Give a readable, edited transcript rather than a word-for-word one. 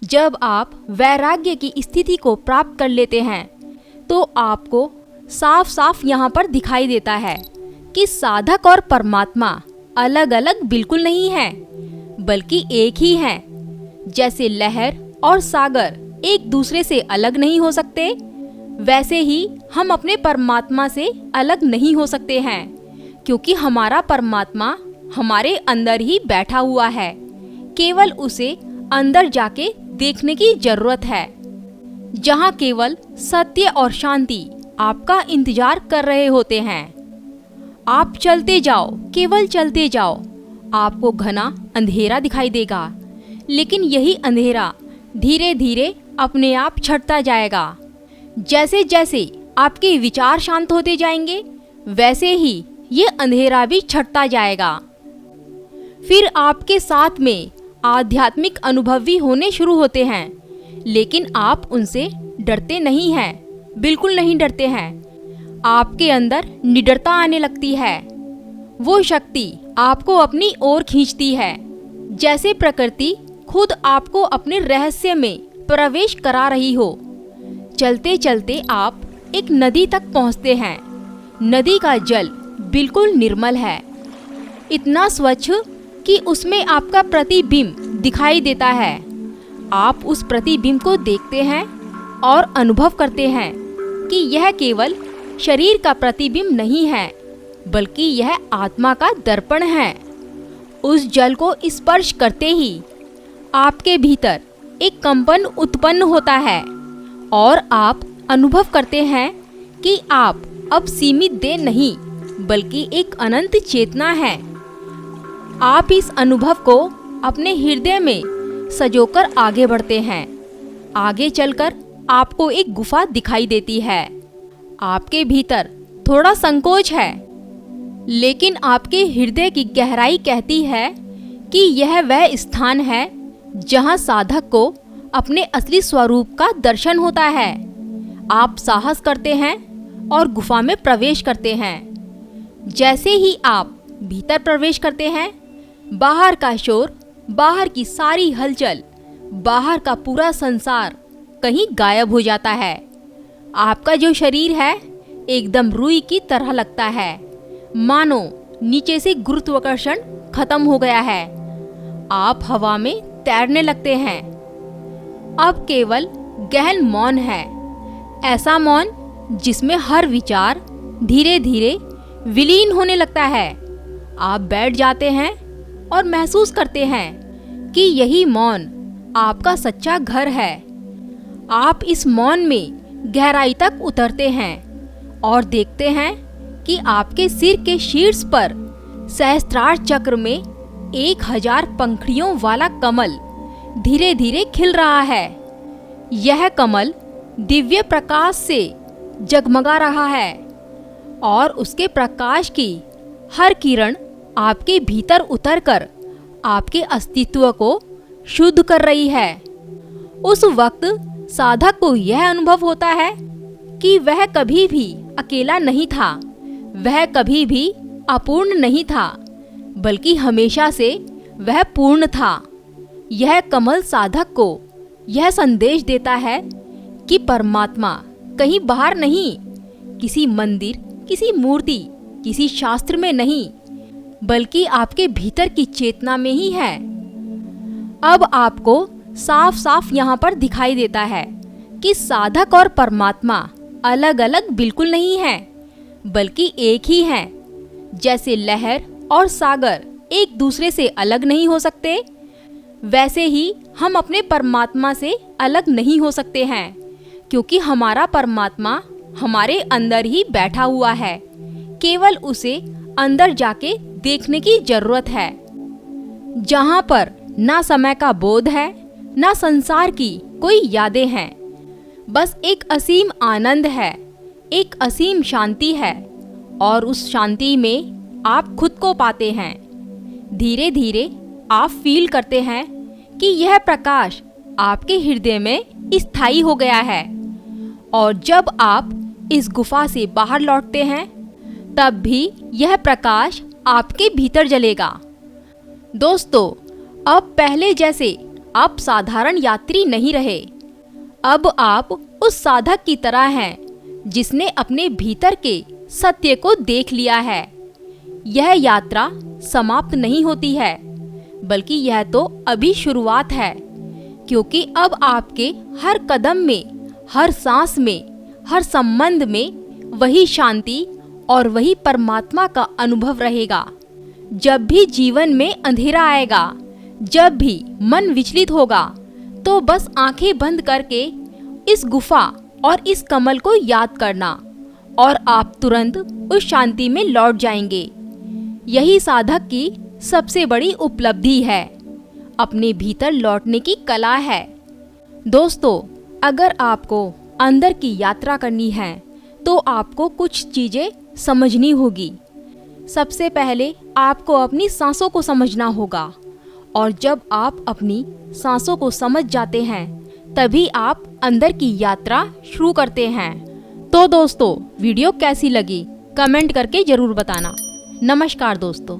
जब आप वैराग्य की स्थिति को प्राप्त कर लेते हैं तो आपको साफ साफ यहाँ पर दिखाई देता है कि साधक और परमात्मा अलग अलग बिल्कुल नहीं है, बल्कि एक ही हैं। जैसे लहर और सागर एक दूसरे से अलग नहीं हो सकते, वैसे ही हम अपने परमात्मा से अलग नहीं हो सकते हैं, क्योंकि हमारा परमात्मा हमारे अंदर ही बैठा हुआ है। केवल उसे अंदर जाके देखने की जरूरत है, जहाँ केवल सत्य और शांति आपका इंतजार कर रहे होते हैं। आप चलते जाओ, केवल चलते जाओ। आपको घना अंधेरा दिखाई देगा, लेकिन यही अंधेरा धीरे धीरे अपने आप छटता जाएगा। जैसे जैसे आपके विचार शांत होते जाएंगे, वैसे ही ये अंधेरा भी छटता जाएगा। फिर आपके साथ में आध्यात्मिक अनुभव भी होने शुरू होते हैं, लेकिन आप उनसे डरते नहीं हैं, बिल्कुल नहीं डरते हैं। आपके अंदर निडरता आने लगती है। वो शक्ति आपको अपनी ओर खींचती है, जैसे प्रकृति खुद आपको अपने रहस्य में प्रवेश करा रही हो। चलते चलते आप एक नदी तक पहुंचते हैं। नदी का जल बिल्कुल निर्मल है, इतना स्वच्छ कि उसमें आपका प्रतिबिंब दिखाई देता है। आप उस प्रतिबिंब को देखते हैं और अनुभव करते हैं कि यह केवल शरीर का प्रतिबिंब नहीं है, बल्कि यह आत्मा का दर्पण है। उस जल को स्पर्श करते ही आपके भीतर एक कंपन उत्पन्न होता है और आप अनुभव करते हैं कि आप अब सीमित देह नहीं, बल्कि एक अनंत चेतना है। आप इस अनुभव को अपने हृदय में सजोकर आगे बढ़ते हैं। आगे चलकर आपको एक गुफा दिखाई देती है। आपके भीतर थोड़ा संकोच है, लेकिन आपके हृदय की गहराई कहती है कि यह वह स्थान है जहां साधक को अपने असली स्वरूप का दर्शन होता है। आप साहस करते हैं और गुफा में प्रवेश करते हैं। जैसे ही आप भीतर प्रवेश करते हैं, बाहर का शोर, बाहर की सारी हलचल, बाहर का पूरा संसार कहीं गायब हो जाता है। आपका जो शरीर है एकदम रुई की तरह लगता है, मानो नीचे से गुरुत्वाकर्षण खत्म हो गया है। आप हवा में तैरने लगते हैं। अब केवल गहन मौन है, ऐसा मौन जिसमें हर विचार धीरे धीरे विलीन होने लगता है। आप बैठ जाते हैं और महसूस करते हैं कि यही मौन आपका सच्चा घर है। आप इस मौन में गहराई तक उतरते हैं और देखते हैं कि आपके सिर के शीर्ष पर सहस्त्रार चक्र में 1000 पंखुड़ियों वाला कमल धीरे धीरे खिल रहा है। यह कमल दिव्य प्रकाश से जगमगा रहा है और उसके प्रकाश की हर किरण आपके भीतर उतरकर आपके अस्तित्व को शुद्ध कर रही है। उस वक्त साधक को यह अनुभव होता है कि वह कभी भी अकेला नहीं था, वह कभी भी अपूर्ण नहीं था, बल्कि हमेशा से वह पूर्ण था। यह कमल साधक को यह संदेश देता है कि परमात्मा कहीं बाहर नहीं, किसी मंदिर, किसी मूर्ति, किसी शास्त्र में नहीं, बल्कि आपके भीतर की चेतना में ही है। अब आपको साफ साफ यहाँ पर दिखाई देता है कि साधक और परमात्मा अलग अलग बिल्कुल नहीं है, बल्कि एक ही हैं। जैसे लहर और सागर एक दूसरे से अलग नहीं हो सकते, वैसे ही हम अपने परमात्मा से अलग नहीं हो सकते हैं, क्योंकि हमारा परमात्मा हमारे अंदर ही बैठा हुआ है। केवल उसे अंदर जाके देखने की जरूरत है, जहाँ पर ना समय का बोध है, ना संसार की कोई यादें हैं। बस एक असीम आनंद है, एक असीम शांति है, और उस शांति में आप खुद को पाते हैं। धीरे धीरे आप फील करते हैं कि यह प्रकाश आपके हृदय में स्थायी हो गया है। और जब आप इस गुफा से बाहर लौटते हैं, तब भी यह प्रकाश आपके भीतर जलेगा। दोस्तों, अब पहले जैसे आप साधारण यात्री नहीं रहे। अब आप उस साधक की तरह हैं जिसने अपने भीतर के सत्य को देख लिया है। यह यात्रा समाप्त नहीं होती है, बल्कि यह तो अभी शुरुआत है, क्योंकि अब आपके हर कदम में, हर सांस में, हर संबंध में वही शांति और वही परमात्मा का अनुभव रहेगा। जब भी जीवन में अंधेरा आएगा, जब भी मन विचलित होगा, तो बस आंखें बंद करके इस गुफा और इस कमल को याद करना और आप तुरंत उस शांति में लौट जाएंगे। यही साधक की सबसे बड़ी उपलब्धि है, अपने भीतर लौटने की कला है। दोस्तों, अगर आपको अंदर की यात्रा करनी है तो आपको कुछ चीजें समझनी होगी। सबसे पहले आपको अपनी सांसों को समझना होगा, और जब आप अपनी सांसों को समझ जाते हैं तभी आप अंदर की यात्रा शुरू करते हैं। तो दोस्तों, वीडियो कैसी लगी कमेंट करके जरूर बताना। नमस्कार दोस्तों।